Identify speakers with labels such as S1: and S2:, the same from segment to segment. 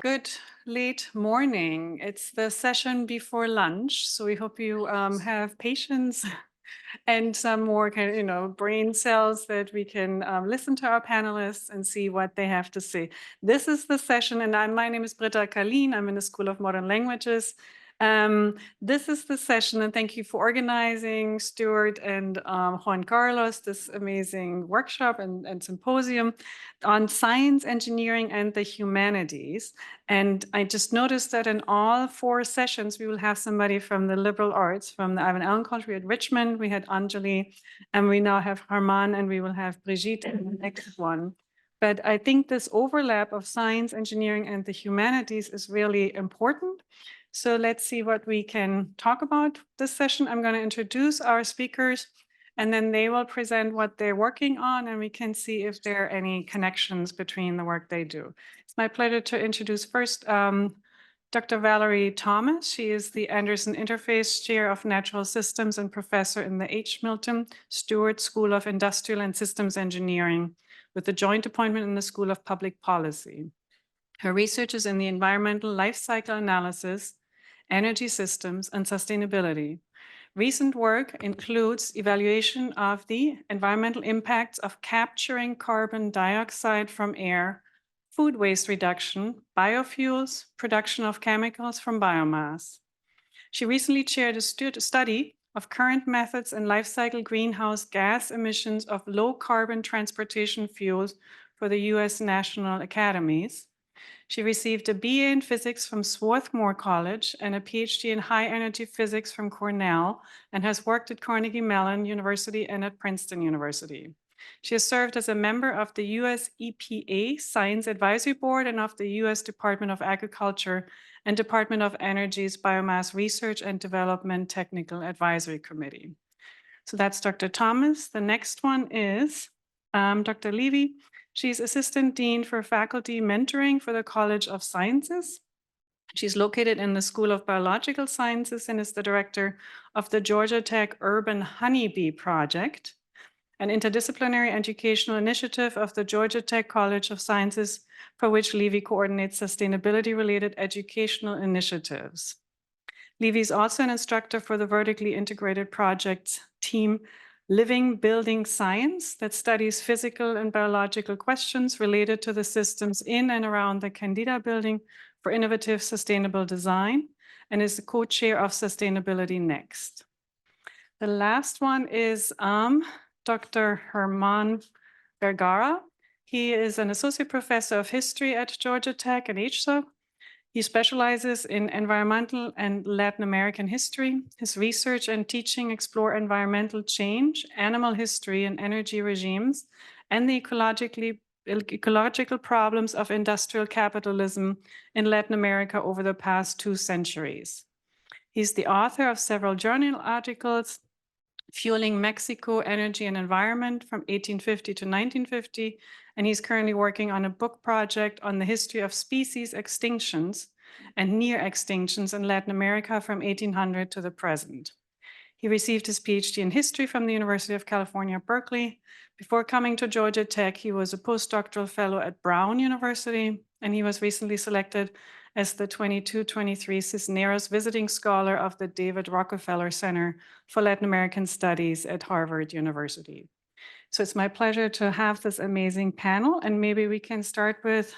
S1: good late morning. It's the session before lunch, so we hope you have patience and some more brain cells that we can listen to our panelists and see what they have to say. This is the session, and my name is Britta Kallin. I'm in the School of Modern Languages. This is the session, and thank you for organizing, Stuart and Juan Carlos, this amazing workshop and symposium on science, engineering, and the humanities. And I just noticed that in all 4 sessions, we will have somebody from the liberal arts, from the Ivan Allen College. We had Richmond, we had Anjali, and we now have Germán, and we will have Brigitte in the next one. But I think this overlap of science, engineering, and the humanities is really important. So let's see what we can talk about this session. I'm going to introduce our speakers, and then they will present what they're working on, and we can see if there are any connections between the work they do. It's my pleasure to introduce first Dr. Valerie Thomas. She is the Anderson Interface Chair of Natural Systems and Professor in the H. Milton Stewart School of Industrial and Systems Engineering, with a joint appointment in the School of Public Policy. Her research is in the environmental life cycle analysis, energy systems, and sustainability. Recent work includes evaluation of the environmental impacts of capturing carbon dioxide from air, food waste reduction, biofuels, production of chemicals from biomass. She recently chaired a study of current methods and life cycle greenhouse gas emissions of low carbon transportation fuels for the US National Academies. She received a BA in physics from Swarthmore College and a PhD in high energy physics from Cornell, and has worked at Carnegie Mellon University and at Princeton University. She has served as a member of the US EPA Science Advisory Board and of the US Department of Agriculture and Department of Energy's Biomass Research and Development Technical Advisory Committee. So that's Dr. Thomas. The next one is Dr. Leavey. She's Assistant Dean for Faculty Mentoring for the College of Sciences. She's located in the School of Biological Sciences and is the director of the Georgia Tech Urban Honeybee Project, an interdisciplinary educational initiative of the Georgia Tech College of Sciences, for which Leavey coordinates sustainability-related educational initiatives. Leavey is also an instructor for the vertically integrated projects team Living Building Science that studies physical and biological questions related to the systems in and around the Candida building for innovative sustainable design, and is the co-chair of Sustainability Next. The last one is Dr. Germán Vergara. He is an associate professor of history at Georgia Tech and HSUB. He specializes in environmental and Latin American history. His research and teaching explore environmental change, animal history, and energy regimes, and the ecological problems of industrial capitalism in Latin America over the past 2 centuries. He's the author of several journal articles, Fueling Mexico, Energy and Environment from 1850 to 1950, and he's currently working on a book project on the history of species extinctions and near extinctions in Latin America from 1800 to the present. He received his PhD in history from the University of California, Berkeley. Before coming to Georgia Tech, he was a postdoctoral fellow at Brown University, and he was recently selected as the 22-23 Cisneros Visiting Scholar of the David Rockefeller Center for Latin American Studies at Harvard University. So it's my pleasure to have this amazing panel, and maybe we can start with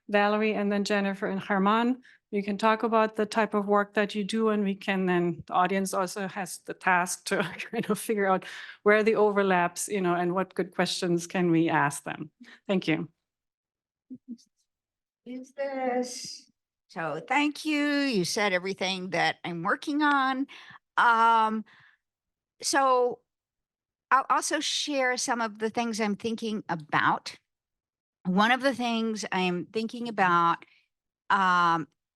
S1: Valerie and then Jennifer and Germán. You can talk about the type of work that you do, and we can then, the audience also has the task to kind of figure out where the overlaps, and what good questions can we ask them. Thank you.
S2: Is this? So thank you. You said everything that I'm working on. So I'll also share some of the things I'm thinking about. One of the things I'm thinking about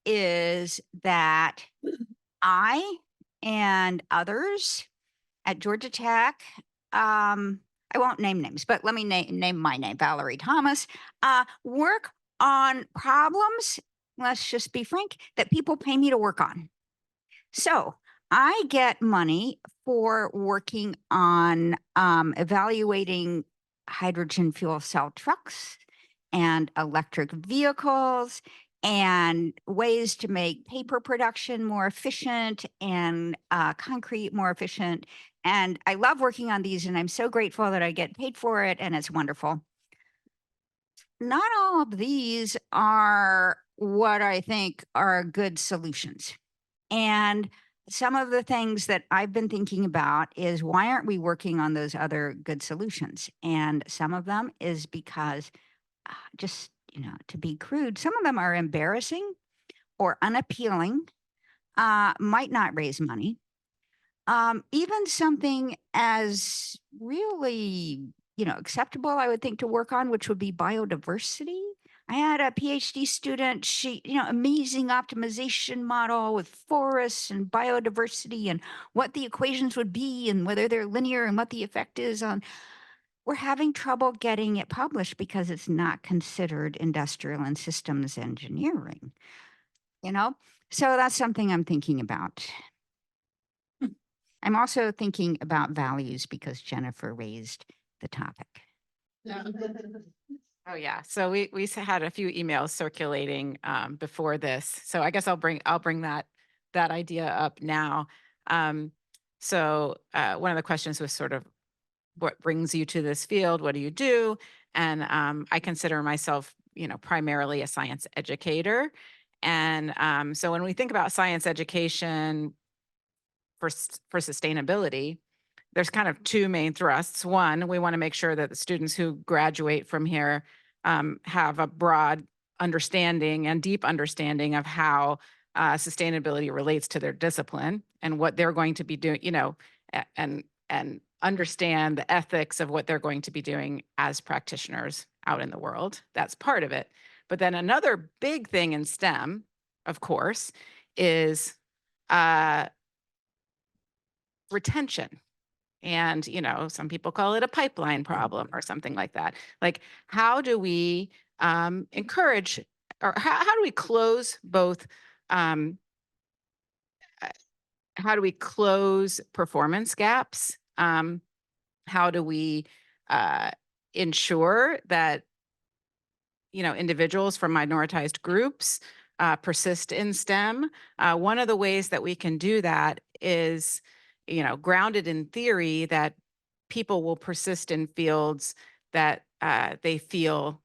S2: is that I and others at Georgia Tech, I won't name names, but let me name my name, Valerie Thomas, work on problems, let's just be frank, that people pay me to work on. So I get money for working on evaluating hydrogen fuel cell trucks and electric vehicles and ways to make paper production more efficient and concrete more efficient. And I love working on these, and I'm so grateful that I get paid for it, and it's wonderful. Not all of these are what I think are good solutions. And some of the things that I've been thinking about is why aren't we working on those other good solutions? And some of them is because just, to be crude, some of them are embarrassing or unappealing, might not raise money. Even something as really, acceptable, I would think, to work on, which would be biodiversity. I had a PhD student, she, amazing optimization model with forests and biodiversity and what the equations would be and whether they're linear and what the effect is on. We're having trouble getting it published because it's not considered industrial and systems engineering, you know? So that's something I'm thinking about. I'm also thinking about values because Jennifer raised the topic.
S3: Oh yeah. So we had a few emails circulating before this. So I guess I'll bring that idea up now. So one of the questions was sort of what brings you to this field? What do you do? And I consider myself, primarily a science educator. And so when we think about science education for sustainability, there's kind of two main thrusts. One, we want to make sure that the students who graduate from here have a broad understanding and deep understanding of how sustainability relates to their discipline and what they're going to be doing, and understand the ethics of what they're going to be doing as practitioners out in the world. That's part of it. But then another big thing in STEM, of course, is retention. And, some people call it a pipeline problem or something like that. Like, how do we encourage, or how do we close both? How do we close performance gaps? How do we ensure that individuals from minoritized groups persist in STEM? One of the ways that we can do that is, grounded in theory that people will persist in fields that they feel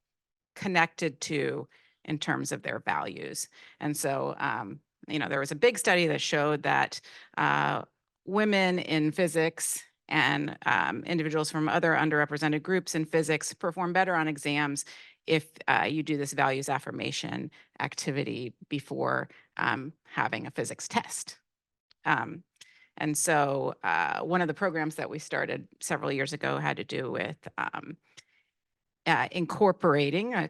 S3: connected to in terms of their values. And so, there was a big study that showed that women in physics and individuals from other underrepresented groups in physics perform better on exams if you do this values affirmation activity before having a physics test. And so one of the programs that we started several years ago had to do with incorporating a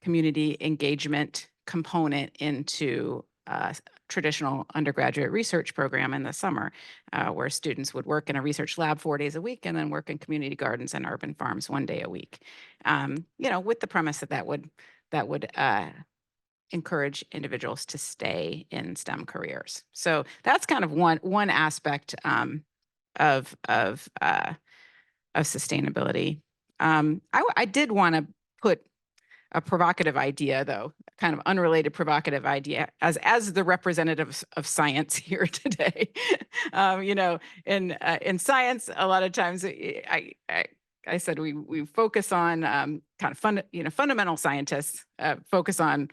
S3: community engagement component into a traditional undergraduate research program in the summer, where students would work in a research lab 4 days a week and then work in community gardens and urban farms 1 day a week. With the premise that would encourage individuals to stay in STEM careers. So that's kind of one aspect of sustainability. I did want to put a provocative idea, though, kind of unrelated provocative idea, as the representative of science here today. In science, a lot of times I said we focus on kind of fundamental scientists focus on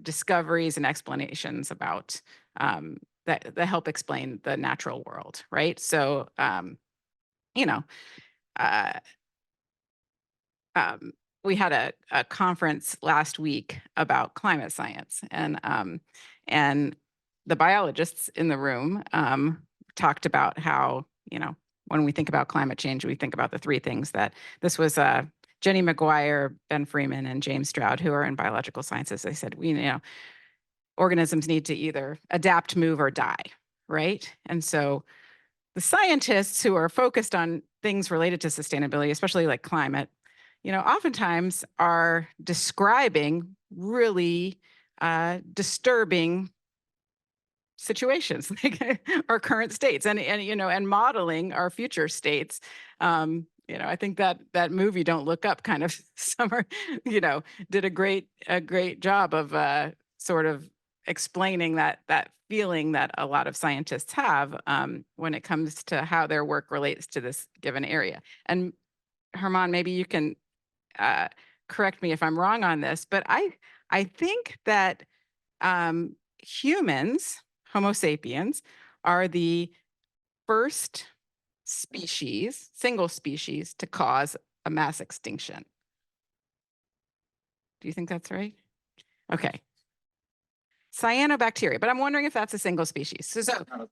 S3: discoveries and explanations about that help explain the natural world, right? So we had a conference last week about climate science, and the biologists in the room talked about how when we think about climate change, we think about the three things that this was. Jenny McGuire, Ben Freeman, and James Stroud, who are in biological sciences, they said organisms need to either adapt, move, or die, right? And so the scientists who are focused on things related to sustainability, especially like climate, oftentimes are describing really disturbing situations, like our current states, and modeling our future states, I think that movie Don't Look Up kind of summer, did a great job of sort of explaining that feeling that a lot of scientists have when it comes to how their work relates to this given area. And Germán, maybe you can uh, correct me if I'm wrong on this, but I think that humans, Homo sapiens, are the first species, single species, to cause a mass extinction. Do you think that's right? Okay. Cyanobacteria, but I'm wondering if that's a single species.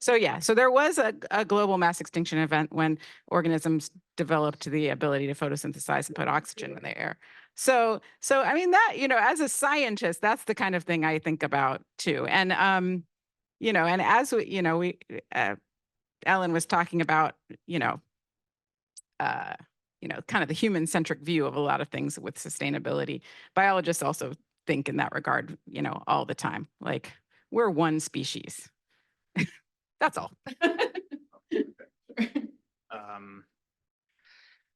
S3: So there was a global mass extinction event when organisms developed the ability to photosynthesize and put oxygen in the air. So I mean that, as a scientist, that's the kind of thing I think about too. And and as we Ellen was talking about, uh, kind of the human-centric view of a lot of things with sustainability. Biologists also think in that regard, all the time. Like, we're one species. That's all.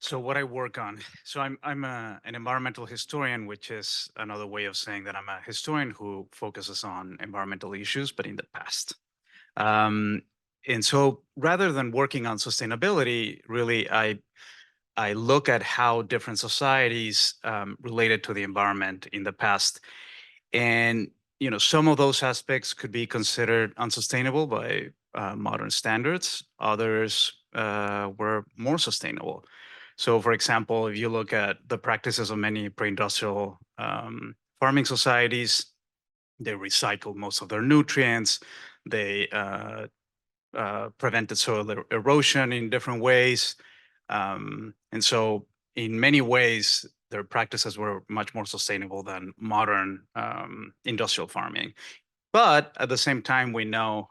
S4: So what I work on, so I'm an environmental historian, which is another way of saying that I'm a historian who focuses on environmental issues, but in the past. And so rather than working on sustainability, really, I look at how different societies related to the environment in the past. And, some of those aspects could be considered unsustainable by modern standards. Others were more sustainable. So, for example, if you look at the practices of many pre-industrial farming societies, they recycled most of their nutrients. They prevented soil erosion in different ways. And so in many ways, their practices were much more sustainable than modern industrial farming. But at the same time, we know,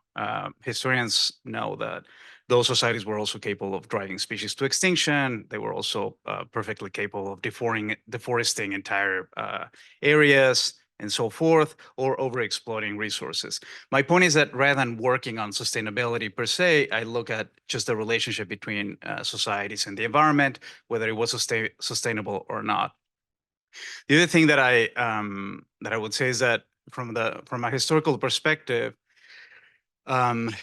S4: historians know that those societies were also capable of driving species to extinction. They were also perfectly capable of deforesting entire areas and so forth, or overexploiting resources. My point is that rather than working on sustainability per se, I look at just the relationship between societies and the environment, whether it was sustainable or not. The other thing that I would say is that from a historical perspective, the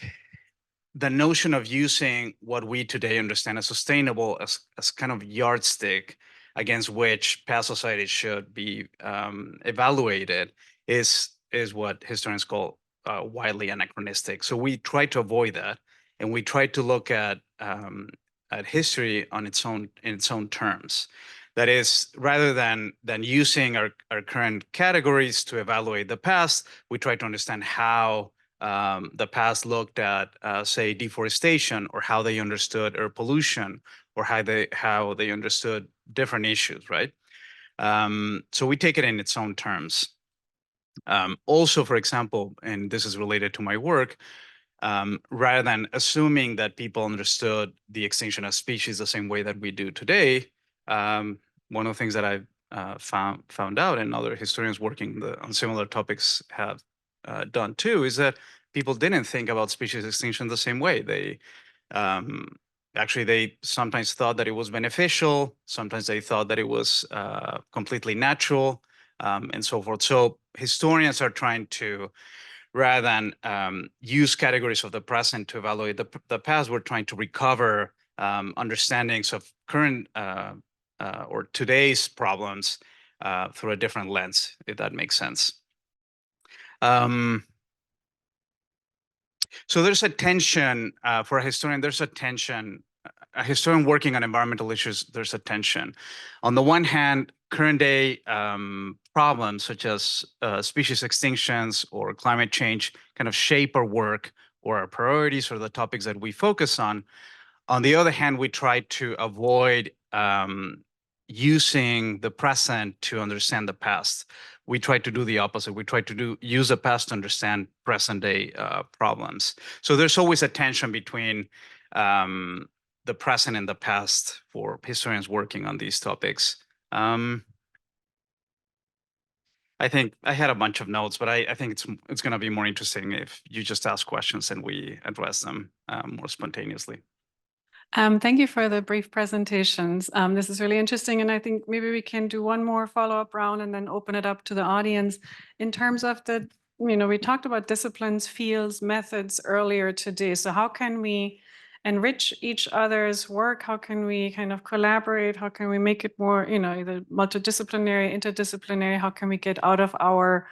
S4: notion of using what we today understand as sustainable as kind of yardstick against which past societies should be evaluated is what historians call widely anachronistic. So we try to avoid that, and we try to look at history on its own in its own terms. That is, rather than using our current categories to evaluate the past, we try to understand how the past looked at, say, deforestation, or how they understood air pollution, or how they understood different issues, right? So we take it in its own terms. Also, for example, and this is related to my work, rather than assuming that people understood the extinction of species the same way that we do today, one of the things that I've found out, and other historians working on similar topics have done too, is that people didn't think about species extinction the same way. They actually, they sometimes thought that it was beneficial. Sometimes they thought that it was completely natural, and so forth. So historians are trying to, rather than use categories of the present to evaluate the past, we're trying to recover understandings of current or today's problems through a different lens, if that makes sense. So there's a tension for a historian. There's a tension. A historian working on environmental issues, there's a tension. On the one hand, current day problems such as species extinctions or climate change kind of shape our work or our priorities or the topics that we focus on. On the other hand, we try to avoid using the present to understand the past. We try to do the opposite. We try to use the past to understand present day problems. So there's always a tension between the present and the past for historians working on these topics. I think I had a bunch of notes, but I think it's going to be more interesting if you just ask questions and we address them more spontaneously.
S1: Thank you for the brief presentations. This is really interesting, and I think maybe we can do one more follow-up round and then open it up to the audience. In terms of the, we talked about disciplines, fields, methods earlier today. So how can we enrich each other's work? How can we kind of collaborate? How can we make it more, either multidisciplinary, interdisciplinary? How can we get out of our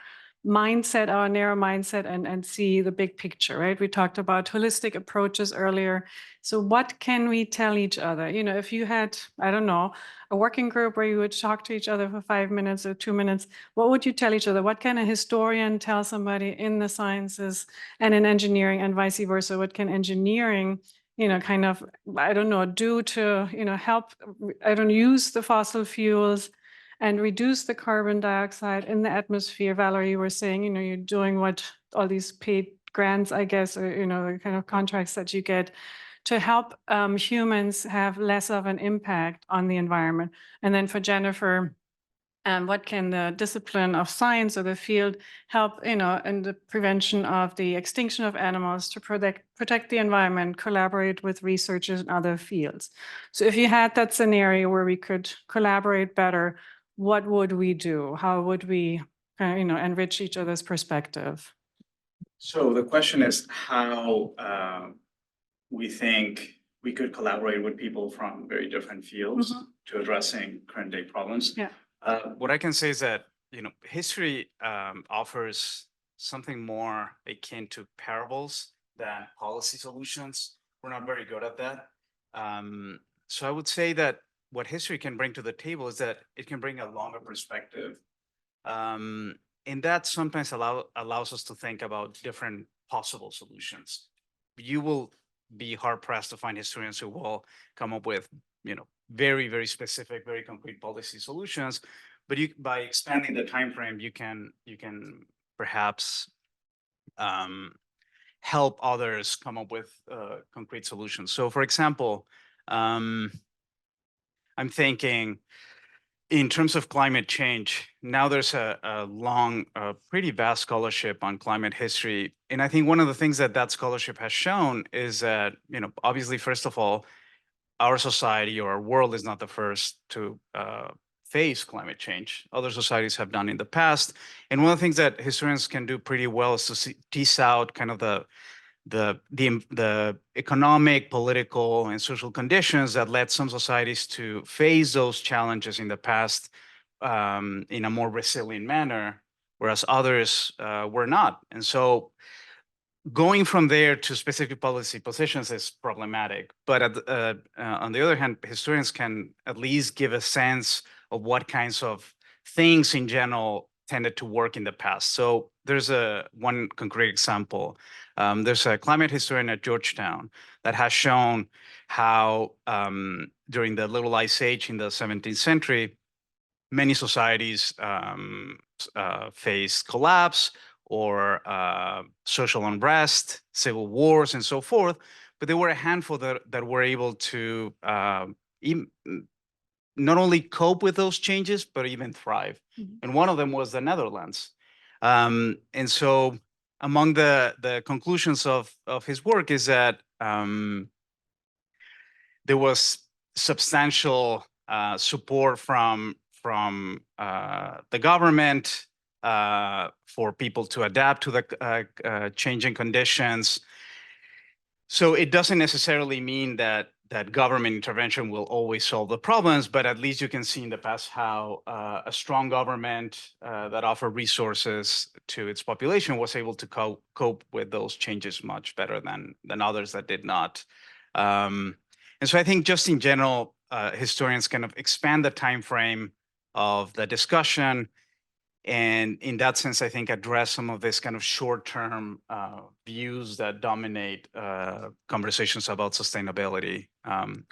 S1: mindset, our narrow mindset, and see the big picture, right? We talked about holistic approaches earlier. So what can we tell each other? If you had, I don't know, a working group where you would talk to each other for 5 minutes or 2 minutes, what would you tell each other? What can a historian tell somebody in the sciences and in engineering, and vice versa? What can engineering, kind of, I don't know, do to, help, I don't use the fossil fuels and reduce the carbon dioxide in the atmosphere? Valerie, you were saying, you're doing what all these paid grants, I guess, or, the kind of contracts that you get to help humans have less of an impact on the environment. And then for Jennifer, what can the discipline of science or the field help, in the prevention of the extinction of animals, to protect the environment, collaborate with researchers in other fields? So if you had that scenario where we could collaborate better, what would we do? How would we, enrich each other's perspective?
S5: So the question is how we think we could collaborate with people from very different fields to addressing current day problems.
S1: Yeah.
S4: What I can say is that, history offers something more akin to parables than policy solutions. We're not very good at that. So I would say that what history can bring to the table is that it can bring a longer perspective. And that sometimes allows us to think about different possible solutions. You will be hard pressed to find historians who will come up with, very, very specific, very concrete policy solutions. But by expanding the time frame, you can perhaps help others come up with concrete solutions. So, for example, I'm thinking in terms of climate change. Now there's a long, pretty vast scholarship on climate history. And I think one of the things that scholarship has shown is that, obviously, first of all, our society or our world is not the first to face climate change. Other societies have done in the past. And one of the things that historians can do pretty well is to tease out kind of the economic, political, and social conditions that led some societies to face those challenges in the past in a more resilient manner, whereas others were not. And so going from there to specific policy positions is problematic. But on the other hand, historians can at least give a sense of what kinds of things in general tended to work in the past. So there's one concrete example. There's a climate historian at Georgetown that has shown how during the Little Ice Age in the 17th century, many societies faced collapse or social unrest, civil wars, and so forth. But there were a handful that were able to not only cope with those changes, but even thrive. And one of them was the Netherlands. And so among the conclusions of his work is that there was substantial support from the government for people to adapt to the changing conditions. So it doesn't necessarily mean that government intervention will always solve the problems, but at least you can see in the past how a strong government that offered resources to its population was able to cope with those changes much better than others that did not. And so I think just in general, historians kind of expand the time frame of the discussion, and in that sense, I think address some of this kind of short-term views that dominate conversations about sustainability.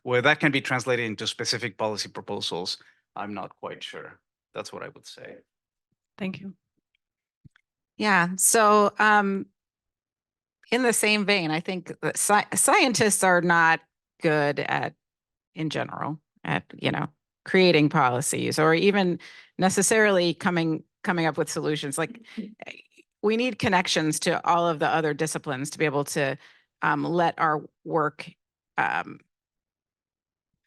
S4: Where that can be translated into specific policy proposals, I'm not quite sure. That's what I would say.
S1: Thank you.
S3: Yeah. So in the same vein, I think that scientists are not good in general, at creating policies or even necessarily coming up with solutions. Like we need connections to all of the other disciplines to be able to let our work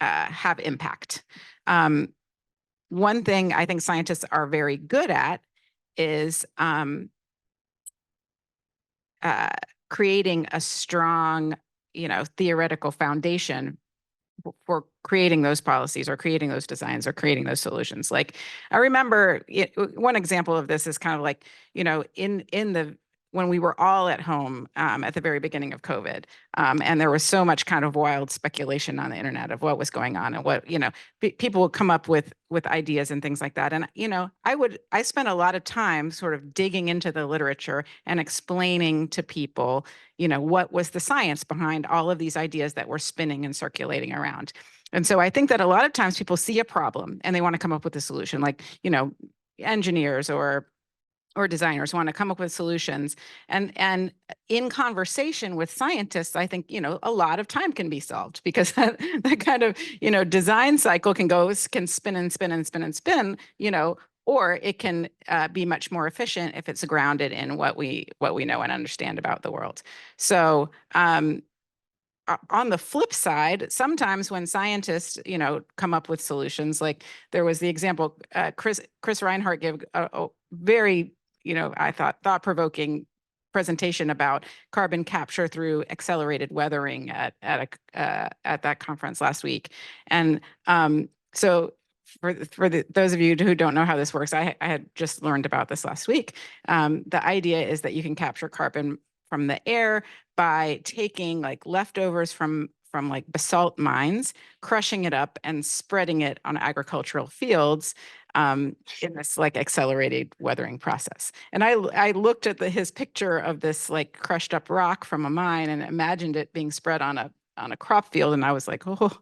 S3: have impact. One thing I think scientists are very good at is creating a strong, theoretical foundation for creating those policies or creating those designs or creating those solutions. Like I remember one example of this is kind of like, when we were all at home at the very beginning of COVID, and there was so much kind of wild speculation on the internet of what was going on and what, people would come up with ideas and things like that. And, I spent a lot of time sort of digging into the literature and explaining to people, what was the science behind all of these ideas that were spinning and circulating around. And so I think that a lot of times people see a problem and they want to come up with a solution, like, engineers or designers want to come up with solutions. And in conversation with scientists, I think, a lot of time can be solved because that kind of, design cycle can spin and spin and spin and spin, or it can be much more efficient if it's grounded in what we know and understand about the world. So on the flip side, sometimes when scientists, come up with solutions, like there was the example, Chris Reinhardt gave a very, I thought thought-provoking presentation about carbon capture through accelerated weathering at that conference last week. And so for those of you who don't know how this works, I had just learned about this last week. The idea is that you can capture carbon from the air by taking like leftovers from like basalt mines, crushing it up and spreading it on agricultural fields in this like accelerated weathering process. And I looked at his picture of this like crushed up rock from a mine and imagined it being spread on a crop field. And I was like, oh,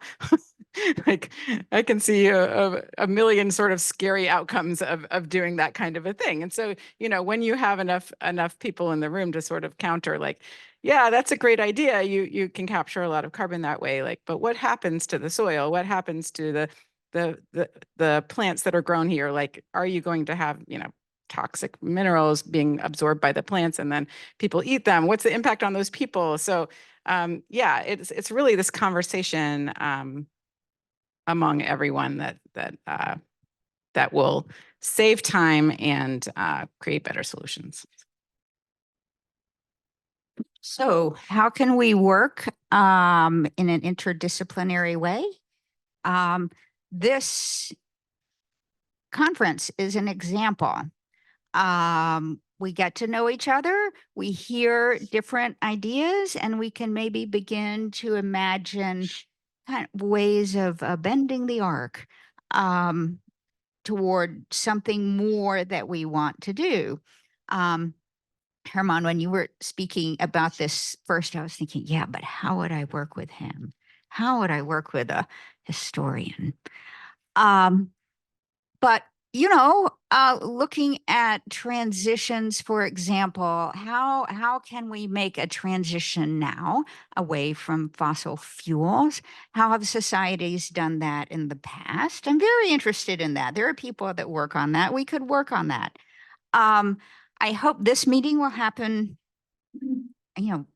S3: like I can see a million sort of scary outcomes of doing that kind of a thing. And so, when you have enough people in the room to sort of counter like, yeah, that's a great idea. You can capture a lot of carbon that way. Like, but what happens to the soil? What happens to the plants that are grown here? Like, are you going to have, toxic minerals being absorbed by the plants and then people eat them? What's the impact on those people? So yeah, it's really this conversation among everyone that will save time and create better solutions.
S2: So how can we work in an interdisciplinary way? This conference is an example. We get to know each other, we hear different ideas, and we can maybe begin to imagine kind of ways of bending the arc toward something more that we want to do. Germán, when you were speaking about this first, I was thinking, yeah, but how would I work with him? How would I work with a historian? But, looking at transitions, for example, how can we make a transition now away from fossil fuels? How have societies done that in the past? I'm very interested in that. There are people that work on that. We could work on that. I hope this meeting will happen,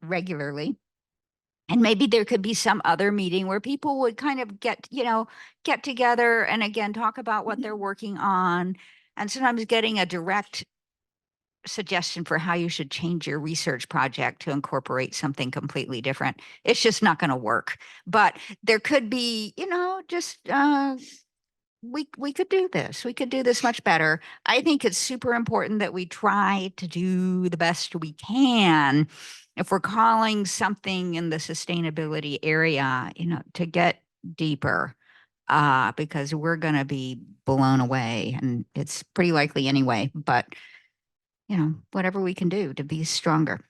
S2: regularly. And maybe there could be some other meeting where people would kind of get together and again, talk about what they're working on. And sometimes getting a direct suggestion for how you should change your research project to incorporate something completely different. It's just not going to work. But there could be, just we could do this. We could do this much better. I think it's super important that we try to do the best we can. If we're calling something in the sustainability area, to get deeper, because we're going to be blown away, and it's pretty likely anyway, but whatever we can do to be stronger.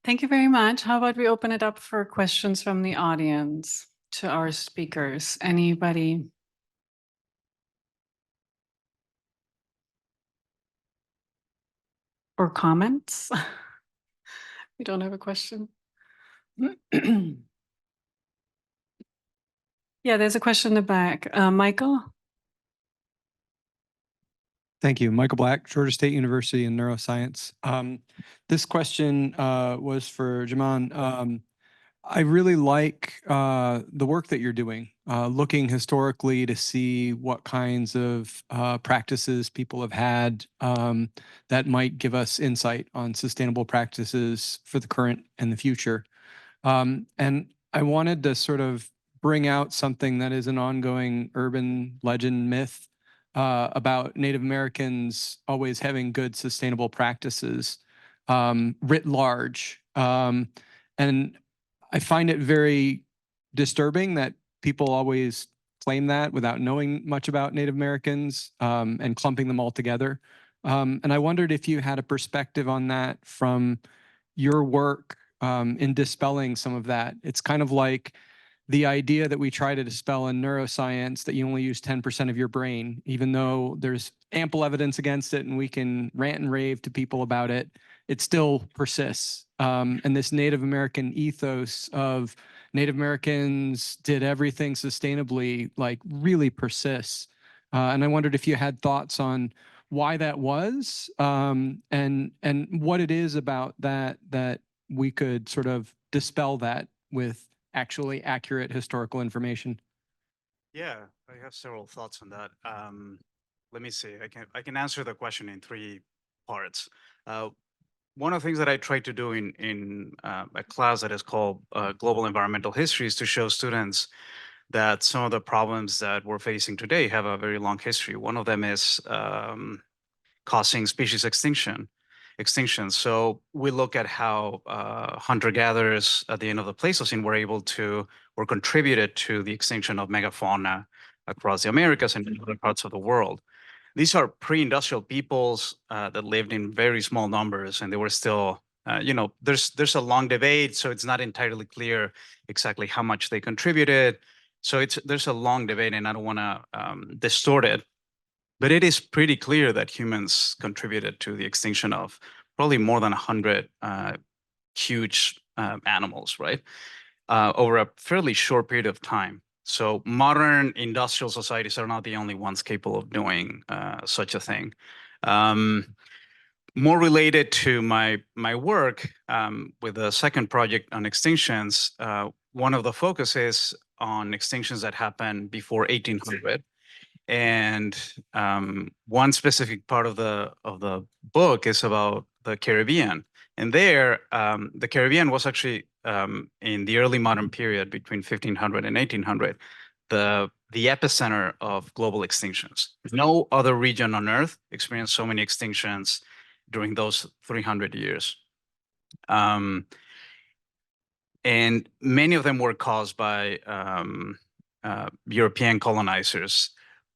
S1: Thank you very much. How about we open it up for questions from the audience to our speakers? Anybody? Or comments? We don't have a question. Yeah, there's a question in the back. Michael?
S6: Thank you. Michael Black, Georgia State University in neuroscience. This question was for Germán. I really like the work that you're doing, looking historically to see what kinds of practices people have had that might give us insight on sustainable practices for the current and the future. And I wanted to sort of bring out something that is an ongoing urban legend myth about Native Americans always having good sustainable practices writ large. And I find it very disturbing that people always claim that without knowing much about Native Americans and clumping them all together. And I wondered if you had a perspective on that from your work in dispelling some of that. It's kind of like the idea that we try to dispel in neuroscience that you only use 10% of your brain, even though there's ample evidence against it and we can rant and rave to people about it, it still persists. And this Native American ethos of Native Americans did everything sustainably, like really persists. And I wondered if you had thoughts on why that was and what it is about that that we could sort of dispel that with actually accurate historical information.
S4: Yeah, I have several thoughts on that. Let me see. I can answer the question in three parts. One of the things that I try to do in a class that is called Global Environmental History is to show students that some of the problems that we're facing today have a very long history. One of them is causing species extinction. So we look at how hunter-gatherers at the end of the Pleistocene were able to or contributed to the extinction of megafauna across the Americas and in other parts of the world. These are pre-industrial peoples that lived in very small numbers, and they were still, there's a long debate, so it's not entirely clear exactly how much they contributed. So there's a long debate, and I don't want to distort it. But it is pretty clear that humans contributed to the extinction of probably more than 100 huge animals, right? Over a fairly short period of time. So modern industrial societies are not the only ones capable of doing such a thing. More related to my work with the second project on extinctions, one of the focuses on extinctions that happened before 1800. And one specific part of the book is about the Caribbean. And there, the Caribbean was actually in the early modern period between 1500 and 1800, the epicenter of global extinctions. No other region on Earth experienced so many extinctions during those 300 years. And many of them were caused by European colonizers.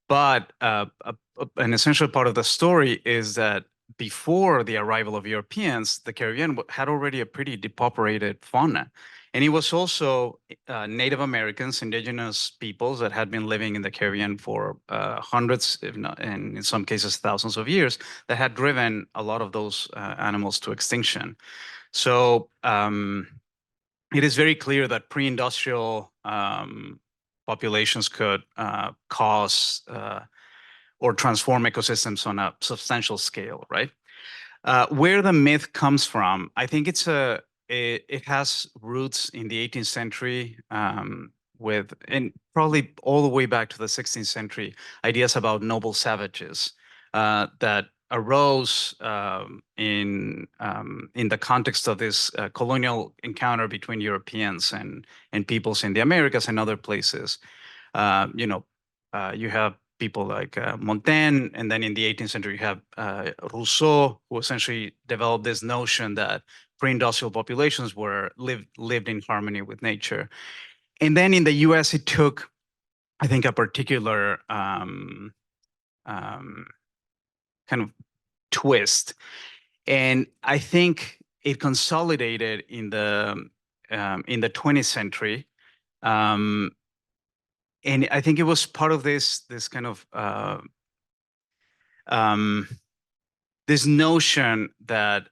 S4: But an essential part of the story is that before the arrival of Europeans, the Caribbean had already a pretty depopulated fauna. And it was also Native Americans, indigenous peoples that had been living in the Caribbean for hundreds, if not, and in some cases, thousands of years, that had driven a lot of those animals to extinction. So it is very clear that pre-industrial populations could cause or transform ecosystems on a substantial scale, right? Where the myth comes from, I think it has roots in the 18th century and probably all the way back to the 16th century, ideas about noble savages that arose in the context of this colonial encounter between Europeans and peoples in the Americas and other places. You have people like Montaigne, and then in the 18th century, you have Rousseau, who essentially developed this notion that pre-industrial populations lived in harmony with nature. And then in the US, it took, I think, a particular kind of twist. And I think it consolidated in the 20th century. And I think it was part of this kind of this notion that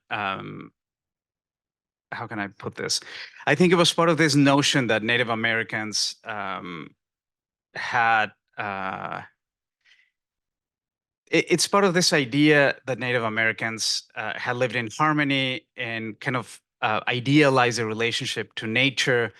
S4: how can I put this? I think it was part of this notion that Native Americans had. It's part of this idea that Native Americans had lived in harmony and kind of idealize the relationship to nature.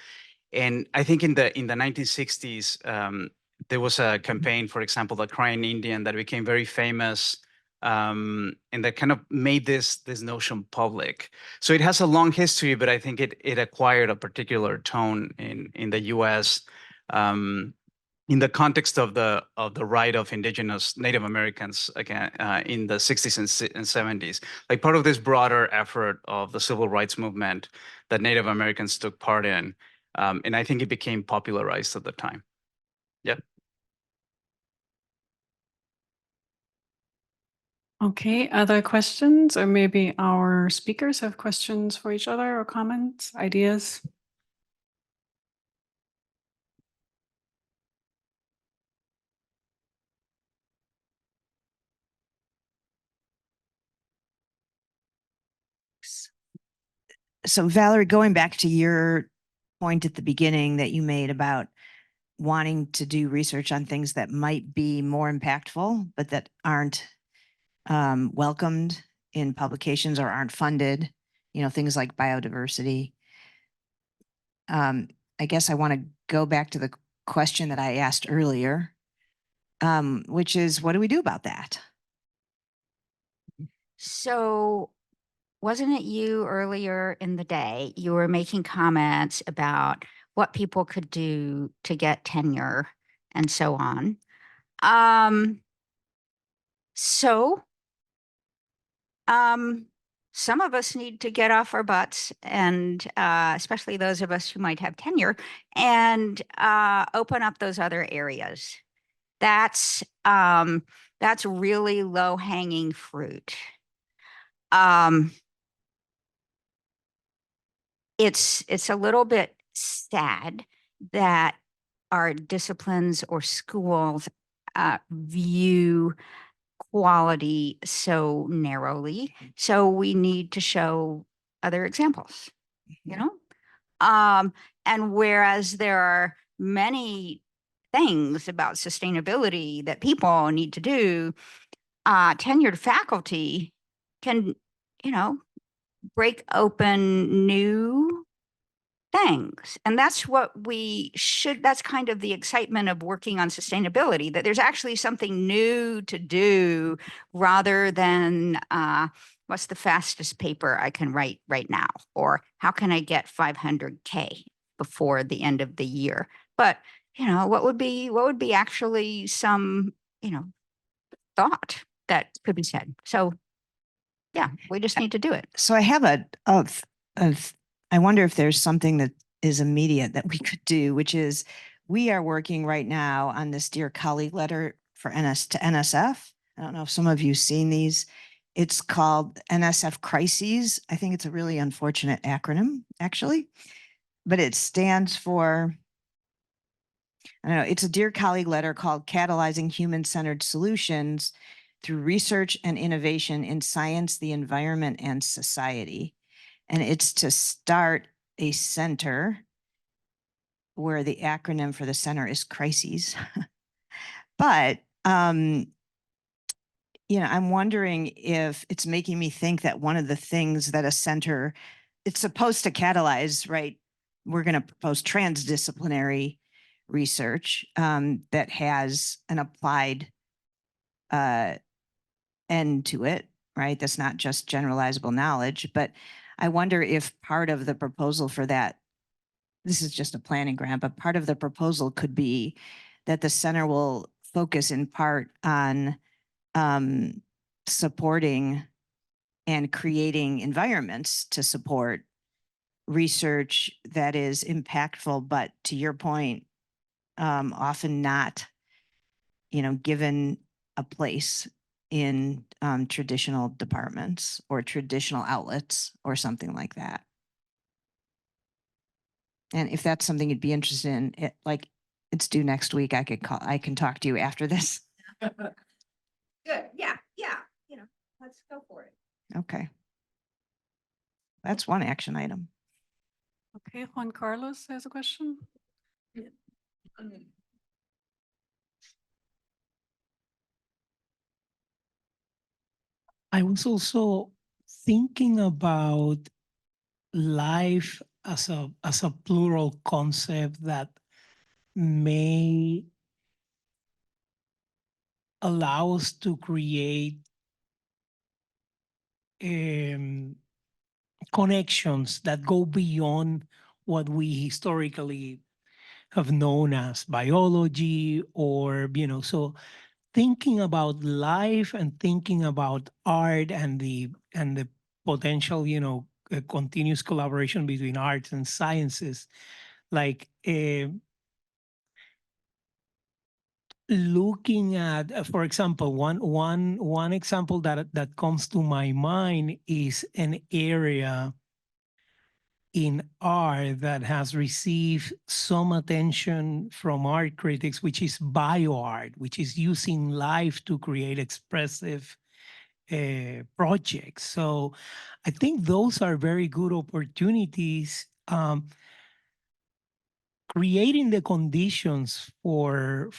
S4: And I think in the 1960s, there was a campaign, for example, the Crying Indian, that became very famous, and that kind of made this notion public. So it has a long history, but I think it acquired a particular tone in the U.S. In the context of the right of indigenous Native Americans again in the 60s and 70s, like part of this broader effort of the civil rights movement that Native Americans took part in. And I think it became popularized at the time. Yeah.
S1: Okay, other questions, or maybe our speakers have questions for each other or comments, ideas?
S7: So Valerie, going back to your point at the beginning that you made about wanting to do research on things that might be more impactful, but that aren't welcomed in publications or aren't funded, things like biodiversity. I guess I want to go back to the question that I asked earlier, which is, what do we do about that?
S2: So wasn't it you earlier in the day, you were making comments about what people could do to get tenure and so on. So some of us need to get off our butts, and especially those of us who might have tenure, and open up those other areas. That's really low-hanging fruit. It's a little bit sad that our disciplines or schools view quality so narrowly. So we need to show other examples, and whereas there are many things about sustainability that people need to do, tenured faculty can, break open new things. And that's what that's kind of the excitement of working on sustainability, that there's actually something new to do rather than what's the fastest paper I can write right now, or how can I get 500K before the end of the year. But, what would be actually some, thought that could be said. So yeah, we just need to do it.
S7: So I have I wonder if there's something that is immediate that we could do, which is we are working right now on this Dear Colleague letter for to NSF. I don't know if some of you've seen these. It's called NSF Crises. I think it's a really unfortunate acronym, actually, but it stands for, I don't know, it's a Dear Colleague letter called Catalyzing Human-Centered Solutions Through Research and Innovation in Science, the Environment, and Society. And it's to start a center where the acronym for the center is crises. But, I'm wondering if it's making me think that one of the things that a center, it's supposed to catalyze, right? We're going to propose transdisciplinary research that has an applied end to it, right? That's not just generalizable knowledge, but I wonder if part of the proposal for that, this is just a planning grant, but part of the proposal could be that the center will focus in part on supporting and creating environments to support research that is impactful, but to your point, often not, given a place in traditional departments or traditional outlets or something like that. And if that's something you'd be interested in, it's due next week. I can talk to you after this.
S2: Good. Yeah. Let's go for it.
S7: Okay. That's one action item.
S1: Okay, Juan Carlos has a question.
S8: I was also thinking about life as a plural concept that may allow us to create connections that go beyond what we historically have known as biology, or, so thinking about life and thinking about art and the potential, continuous collaboration between arts and sciences, like looking at, for example, one example that comes to my mind is an area in art that has received some attention from art critics, which is bioart, which is using life to create expressive projects. So I think those are very good opportunities. Creating the conditions for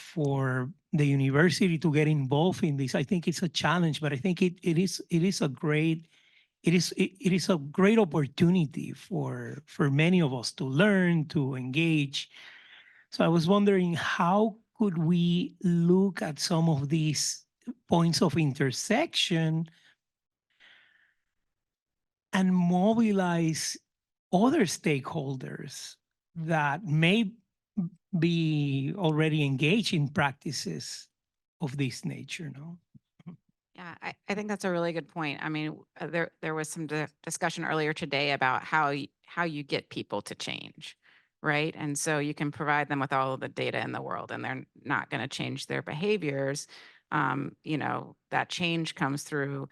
S8: the university to get involved in this, I think it's a challenge, but I think it is a great opportunity for many of us to learn, to engage. So I was wondering, how could we look at some of these points of intersection and mobilize other stakeholders that may be already engaged in practices of this nature, no?
S3: Yeah, I think that's a really good point. I mean, there was some discussion earlier today about how you get people to change, right? And so you can provide them with all of the data in the world, and they're not going to change their behaviors. That change comes through,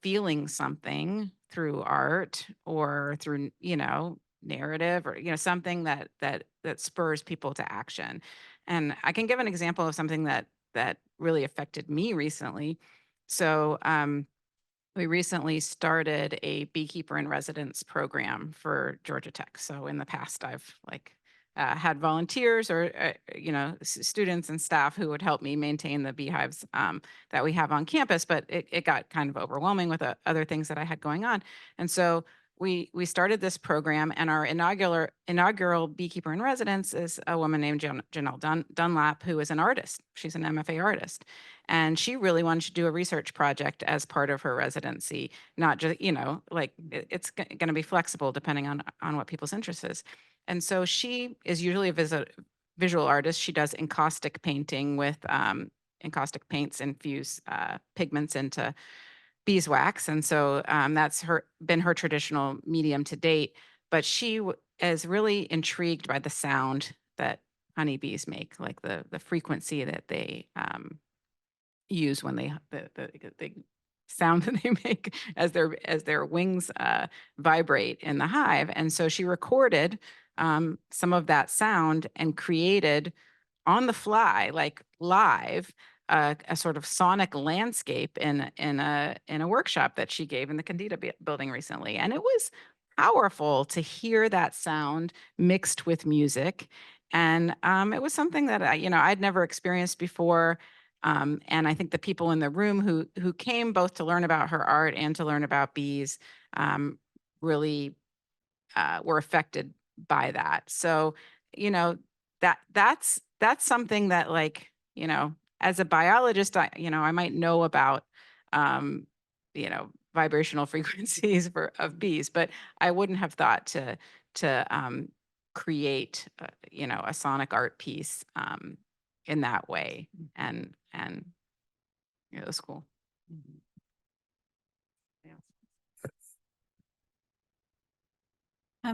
S3: feeling something through art or through, narrative, or something that spurs people to action. And I can give an example of something that really affected me recently. So we recently started a beekeeper in residence program for Georgia Tech. So in the past, I've had volunteers or students and staff who would help me maintain the beehives that we have on campus, but it got kind of overwhelming with other things that I had going on. And so we started this program, and our inaugural beekeeper in residence is a woman named Janelle Dunlap, who is an artist. She's an MFA artist. And she really wanted to do a research project as part of her residency, not just, it's going to be flexible depending on what people's interest is. And so she is usually a visual artist. She does encaustic painting with encaustic paints infuse pigments into beeswax. And so that's been her traditional medium to date. But she is really intrigued by the sound that honeybees make, like the frequency that they use when they the sound that they make as their wings vibrate in the hive. And so she recorded some of that sound and created on the fly, like live, a sort of sonic landscape in a workshop that she gave in the Candida building recently. And it was powerful to hear that sound mixed with music. And it was something that I'd never experienced before. And I think the people in the room who came both to learn about her art and to learn about bees really were affected by that. So, that's something that, as a biologist, I might know about, vibrational frequencies of bees, but I wouldn't have thought to create, a sonic art piece in that way. And it was cool. Yeah.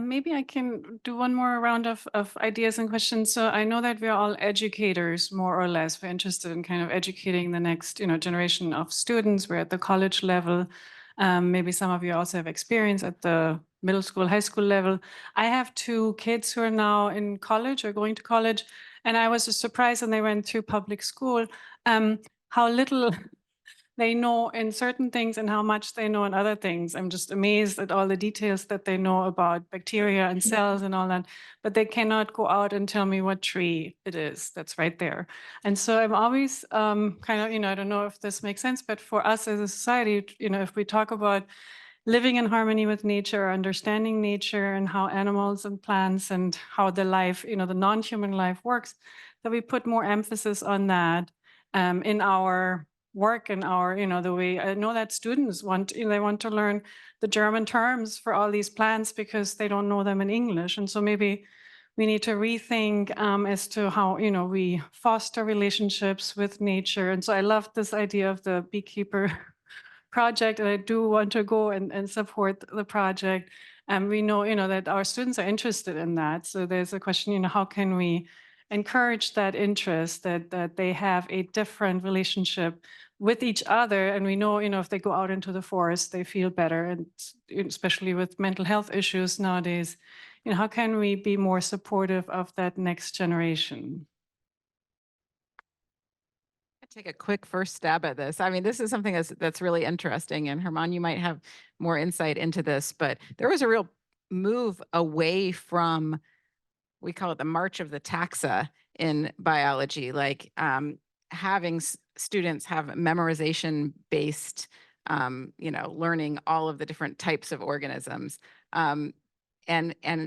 S1: Maybe I can do one more round of ideas and questions. So I know that we're all educators, more or less. We're interested in kind of educating the next, generation of students. We're at the college level. Maybe some of you also have experience at the middle school, high school level. I have 2 kids who are now in college or going to college, and I was just surprised when they went through public school, how little they know in certain things and how much they know in other things. I'm just amazed at all the details that they know about bacteria and cells and all that, but they cannot go out and tell me what tree it is that's right there. And so I'm always kind of, I don't know if this makes sense, but for us as a society, if we talk about living in harmony with nature, understanding nature and how animals and plants and how the life, the non-human life works, that we put more emphasis on that in our work and our, the way I know that students want, they want to learn the German terms for all these plants because they don't know them in English. And so maybe we need to rethink as to how, we foster relationships with nature. And so I love this idea of the beekeeper project, and I do want to go and support the project. And we know, that our students are interested in that. So there's a question, how can we encourage that interest, that they have a different relationship with each other? And we know, if they go out into the forest, they feel better, and especially with mental health issues nowadays, how can we be more supportive of that next generation?
S3: Take a quick first stab at this. I mean, this is something that's really interesting, and Germán, you might have more insight into this, but there was a real move away from, we call it the march of the taxa in biology, like having students have memorization based, learning all of the different types of organisms, and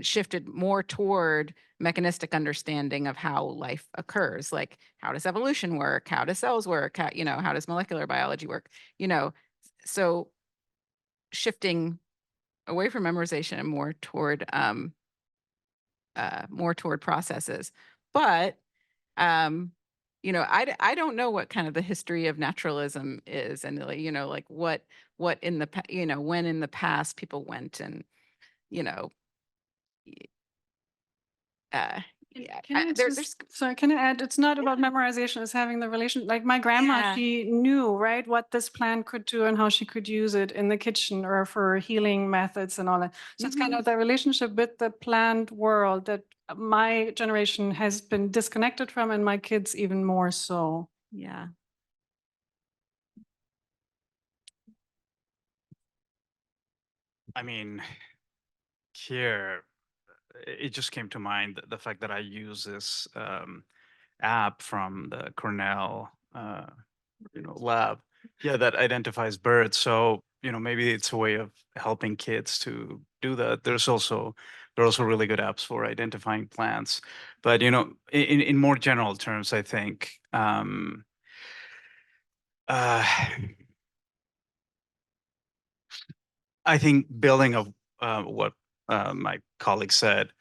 S3: shifted more toward mechanistic understanding of how life occurs, like how does evolution work, how do cells work, how does molecular biology work, so shifting away from memorization and more toward processes. But I don't know what kind of the history of naturalism is, and like what in the when in the past people went and
S1: Can I add, it's not about memorization, it's having the relation, like my grandma,
S3: Yeah.
S1: she knew, right, what this plant could do and how she could use it in the kitchen or for healing methods and all that. So it's kind of the relationship with the plant world that my generation has been disconnected from, and my kids even more so.
S3: Yeah.
S4: I mean, here, it just came to mind the fact that I use this app from the Cornell, lab, that identifies birds. So, maybe it's a way of helping kids to do that. There are also really good apps for identifying plants. But, in more general terms, I think, I think building of what my colleague said,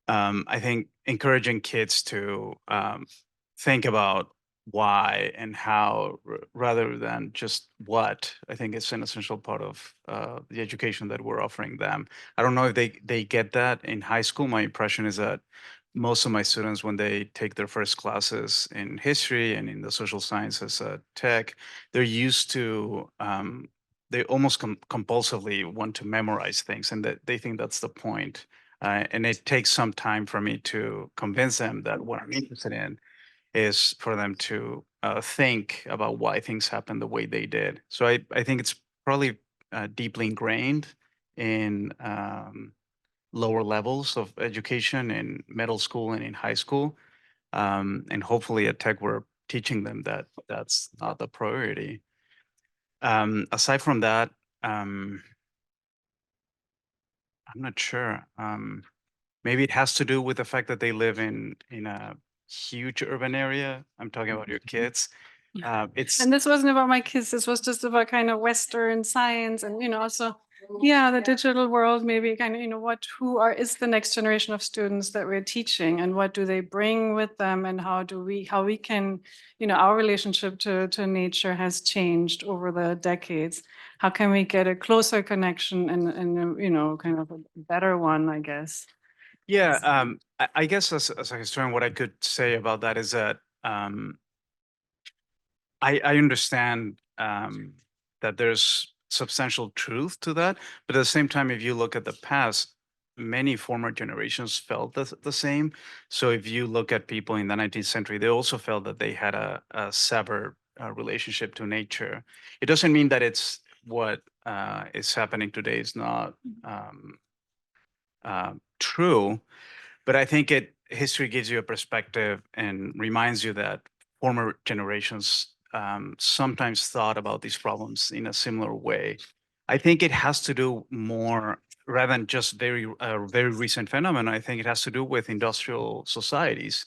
S4: I think encouraging kids to think about why and how rather than just what, I think it's an essential part of the education that we're offering them. I don't know if they get that in high school. My impression is that most of my students, when they take their first classes in history and in the social sciences tech, they're used to they almost compulsively want to memorize things, and that they think that's the point. And it takes some time for me to convince them that what I'm interested in is for them to think about why things happen the way they did. So I think it's probably deeply ingrained in lower levels of education in middle school and in high school. And hopefully at tech, we're teaching them that that's not the priority. Aside from that, I'm not sure. Maybe it has to do with the fact that they live in a huge urban area. I'm talking about your kids. It's
S1: And this wasn't about my kids, this was just about kind of Western science and, also, the digital world, maybe kind of, is the next generation of students that we're teaching, and what do they bring with them, and how we can, our relationship to nature has changed over the decades. How can we get a closer connection and kind of a better one, I guess?
S4: Yeah, I guess as a historian, what I could say about that is that I understand that there's substantial truth to that, but at the same time, if you look at the past, many former generations felt the same. So if you look at people in the 19th century, they also felt that they had a severed relationship to nature. It doesn't mean that it's what is happening today is not true, but I think history gives you a perspective and reminds you that former generations sometimes thought about these problems in a similar way. I think it has to do more rather than just very recent phenomenon. I think it has to do with industrial societies.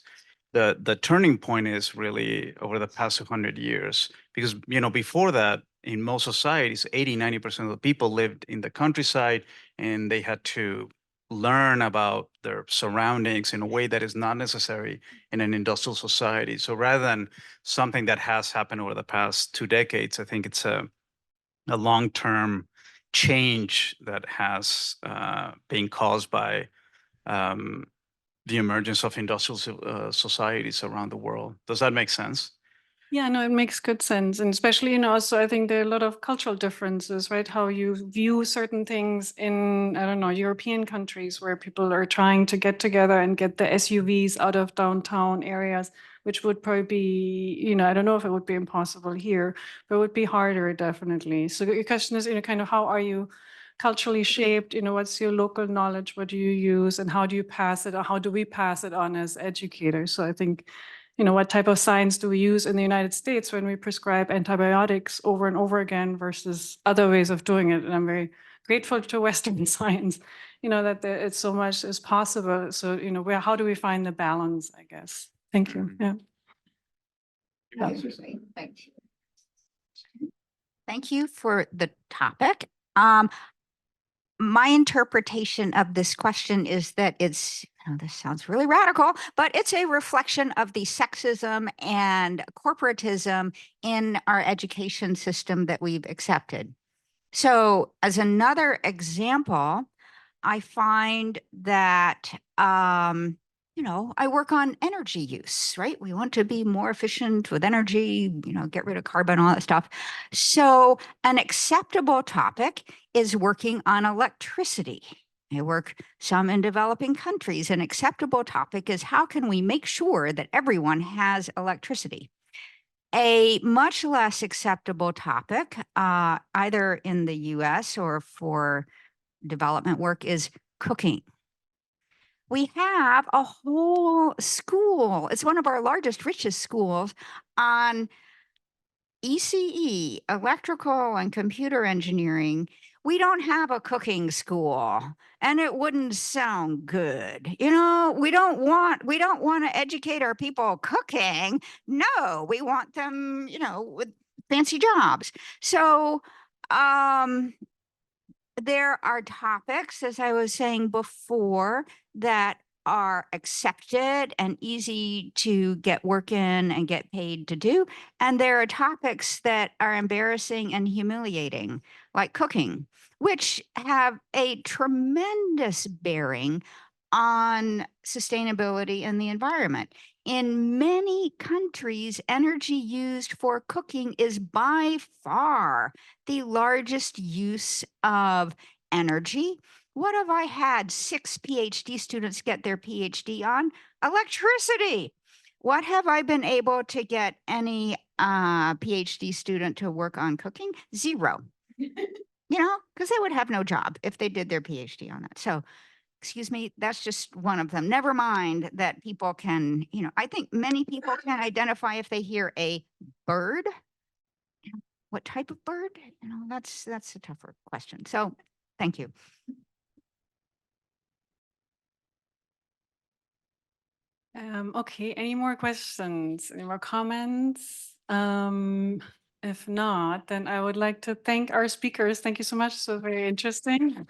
S4: The turning point is really over the past 200 years, because before that, in most societies, 80-90% of the people lived in the countryside, and they had to learn about their surroundings in a way that is not necessary in an industrial society. So rather than something that has happened over the past 2 decades, I think it's a long-term change that has been caused by the emergence of industrial societies around the world. Does that make sense?
S1: Yeah, no, it makes good sense. And especially, also I think there are a lot of cultural differences, right? How you view certain things in, I don't know, European countries where people are trying to get together and get the SUVs out of downtown areas, which would probably be, I don't know if it would be impossible here, but it would be harder, definitely. So your question is, kind of how are you culturally shaped? What's your local knowledge? What do you use? And how do you pass it? Or how do we pass it on as educators? So I think, what type of science do we use in the United States when we prescribe antibiotics over and over again versus other ways of doing it? And I'm very grateful to Western science, that it's so much as possible. So, how do we find the balance, I guess? Thank you. Yeah.
S2: Thank you for the topic. My interpretation of this question is that it's, this sounds really radical, but it's a reflection of the sexism and corporatism in our education system that we've accepted. So as another example, I find that, I work on energy use, right? We want to be more efficient with energy, get rid of carbon, all that stuff. So an acceptable topic is working on electricity. I work some in developing countries. An acceptable topic is how can we make sure that everyone has electricity? A much less acceptable topic, either in the US or for development work, is cooking. We have a whole school. It's one of our largest, richest schools on ECE, electrical and computer engineering. We don't have a cooking school, and it wouldn't sound good. We don't want to educate our people cooking. No, we want them, with fancy jobs. So, there are topics, as I was saying before, that are accepted and easy to get work in and get paid to do. And there are topics that are embarrassing and humiliating, like cooking, which have a tremendous bearing on sustainability and the environment. In many countries, energy used for cooking is by far the largest use of energy. What have I had 6 PhD students get their PhD on? Electricity. What have I been able to get any PhD student to work on cooking? 0. Because they would have no job if they did their PhD on that. So, excuse me, that's just one of them. Never mind that people can, I think many people can identify if they hear a bird. What type of bird? That's a tougher question. So thank you.
S1: Okay, any more questions? Any more comments? If not, then I would like to thank our speakers. Thank you so much. So very interesting.